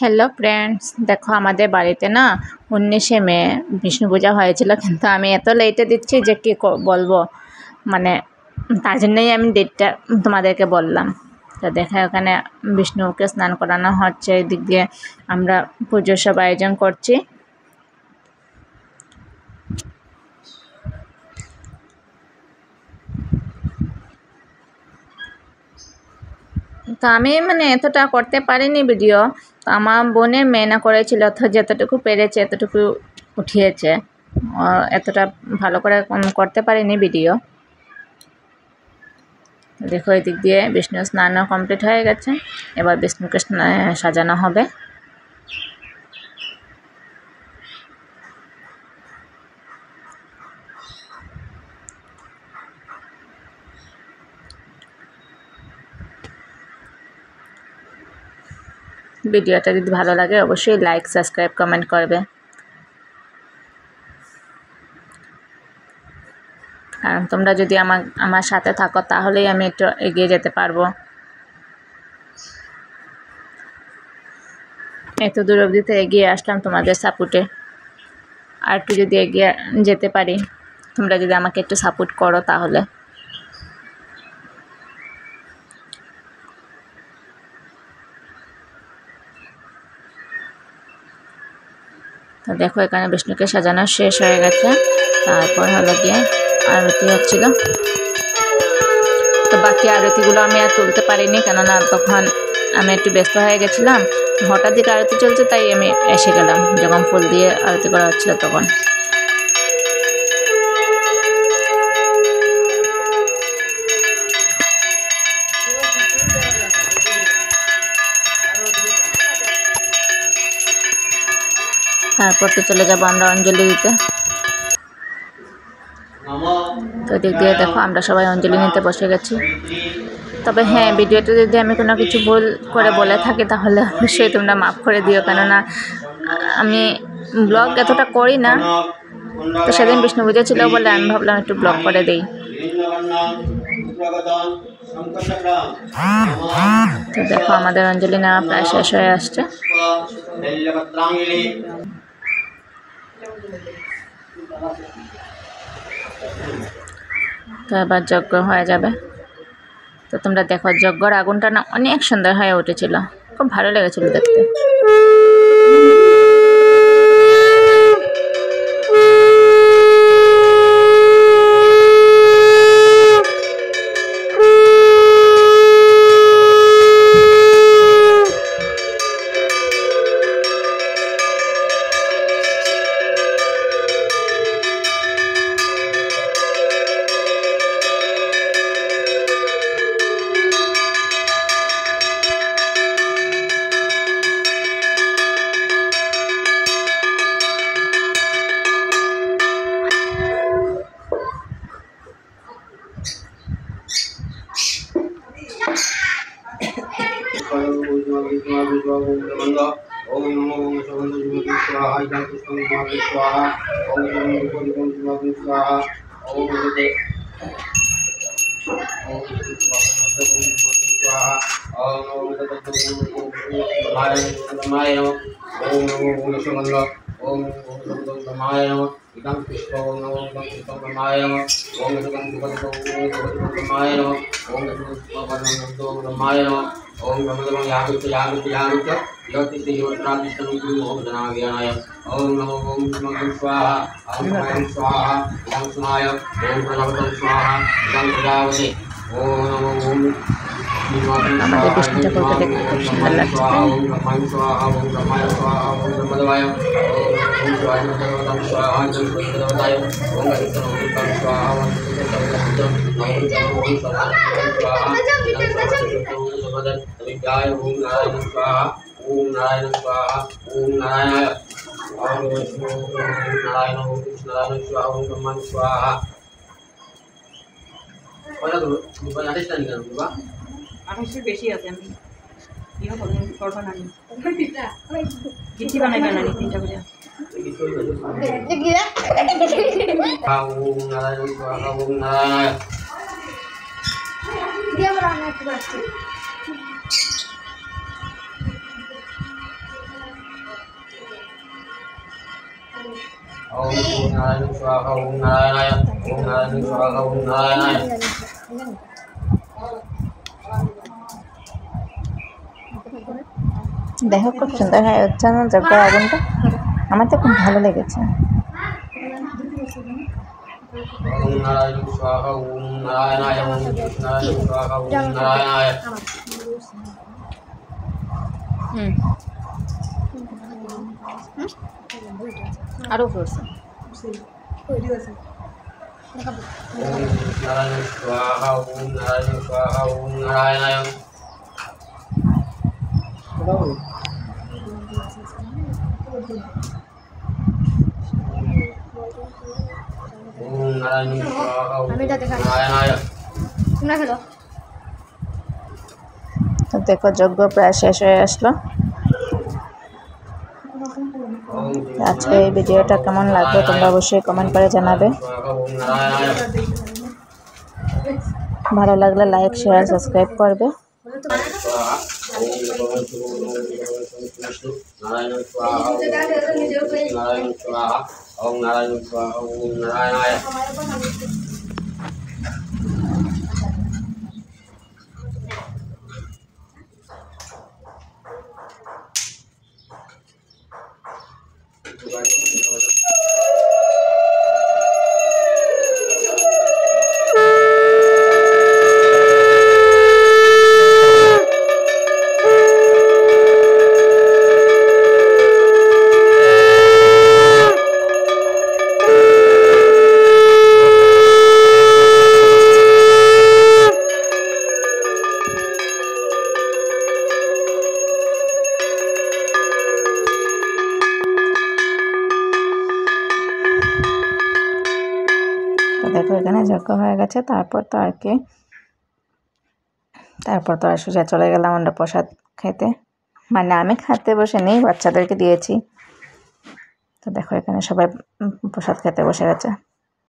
Hello friends, দেখো আমাদের বাড়িতে না 19শে মে বিষ্ণু পূজা হয়েছিল, কিন্তু আমি এত লেটে দিচ্ছি যে কী বলবো, মানে তার জন্যই আমি ডেটটা তোমাদেরকে বললাম। তো দেখো এখানে বিষ্ণুকে স্নান করানো হচ্ছে, এদিক দিয়ে আমরা পুজোর সব আয়োজন করছি। তো আমি এতটা করতে পারিনি ভিডিও, তো আমার বোনের মেয়ে করেছিল, তো যতটুকু পেরেছে এতটুকু উঠিয়েছে, এতটা ভালো করে করতে পারিনি ভিডিও। দেখো এদিক দিয়ে বিষ্ণু স্নানও কমপ্লিট হয়ে গেছে, এবার বিষ্ণুকে সাজানো হবে। ভিডিওটা যদি ভালো লাগে অবশ্যই লাইক, সাবস্ক্রাইব, কমেন্ট করবে, কারণ তোমরা যদি আমার সাথে থাকো তাহলেই আমি একটু এগিয়ে যেতে পারবো। এত দূর অবধি তো এগিয়ে আসলাম তোমাদের সাপোর্টে, আর একটু যদি এগিয়ে যেতে পারি, তোমরা যদি আমাকে একটু সাপোর্ট করো তাহলে। তো দেখো এখানে বিষ্ণুকে সাজানো শেষ হয়ে গেছে, তারপর হলো গিয়ে আরতি হচ্ছিল। তো বাকি আরতিগুলো আমি আর তুলতে পারিনি, কেননা তখন আমি একটু ব্যস্ত হয়ে গেছিলাম। হঠাৎ দিকে আরতি চলছে, তাই আমি এসে গেলাম যখন ফুল দিয়ে আরতি করা হচ্ছিল তখন। তারপর তো চলে যাব আমরা অঞ্জলি দিতে। তো দিক দিয়ে দেখো আমরা সবাই অঞ্জলি নিতে বসে গেছি। তবে হ্যাঁ, ভিডিওটা যদি আমি কোনো কিছু ভুল করে বলে থাকি তাহলে অবশ্যই তোমরা মাফ করে দিও, কেননা আমি ব্লগ এতটা করি না। তো সেদিন বিষ্ণু পূজা ছিল বলে আমি ভাবলাম একটু ব্লগ করে দিই। তো দেখো আমাদের অঞ্জলি নেওয়া প্রায় শেষ হয়ে আসছে। তো এবার যজ্ঞ হয়ে যাবে। তো তোমরা দেখো যজ্ঞর আগুনটা না অনেক সুন্দর হয়ে উঠেছিল, খুব ভালো লেগেছিল দেখতে। ओम नमो भगवते स्वाहा इदं पुष्पं स्वाहा स्वाहा ओम नमो भगवते स्वाहा ओम भगवते स्वाहा ओम नमो भगवते स्वाहा ओम नमो भगवते ओम नमः इदं पुष्पं नमो पुष्पं ब्रह्माय नमः ओम भगवते ब्रह्माय नमः ओम भगवते ब्रह्माय नमः ओम नमो यागुच्च यागुच्च यागुच्च योतिष्ठि योत्रादिष्टं ओम जनाव्याय ओम नमो ओम नमः स्वाहा ओम नमः स्वाहा ओम स्वाहाय ओम प्रणवतं स्वाहा इदं प्रजावते ओम नमो ओम আমাদের বিষ্ণু ঠাকুরকে দেখতে খুব সুন্দর লাগছে। ওম ব্রহ্মায় স্বাহা ওম ব্রহ্মায় স্বাহা ওম ব্রহ্মদেবায় ওম শিবায় নমঃ স্বাহা ওম শিবদেবতায় ওম গণেশায় স্বাহা ওম বিদ্যায় ওম নারায়ণ স্বাহা ওম নারায়ণ স্বাহা ওম নারায়ণায় ওম নারায়ণ ওম কৃষ্ণনারায়ণ স্বাহা ওম ব্রহ্মায় স্বাহা। ওটা তো দুবার আদেশটা নিয়ে গেল বাবা, 28 বেশি আছে। আমি ইয়া করব না, কিছু বানাই না নি তিনটা করে ওম নারায়ণ স্বাহা ওম নারায়ণ দিয়া বানাই একটু বাচ্চা। ओम नारायण स्वाहा ओम नारायणाय ओम नारायण स्वाहा ओम नारायणाय দেখো খুব সুন্দর হয়ে হচ্ছে না যজ্ঞের আগুনটা, আমার তো খুব ভালো লেগেছে। ओम नारायण स्वाहा ओम नारायणाय ओम नारायण स्वाहा ओम नारायणाय আরও করছে। ओम नारायण स्वाहा ओम नारायण स्वाहा ओम नारायणाय ओम नारायण स्वाहा ओम नारायणाय তো দেখো যজ্ঞ প্রায় শেষ হয়ে আসলো। আজকে এই ভিডিওটা কেমন লাগবে তোমরা অবশ্যই কমেন্ট করে জানাবে। ভালো লাগলে লাইক শেয়ার সাবস্ক্রাইব করবে। नारायण स्वाहा नारायण स्वाहा ओम नारायण स्वाहा ओम नारायणाय দেখো এখানে যজ্ঞ হয়ে গেছে। তারপর তো আর সোজা চলে গেলাম আমরা প্রসাদ খেতে, মানে আমি খেতে বসে নেই, বাচ্চাদেরকে দিয়েছি। তো দেখো এখানে সবাই প্রসাদ খেতে বসে গেছে।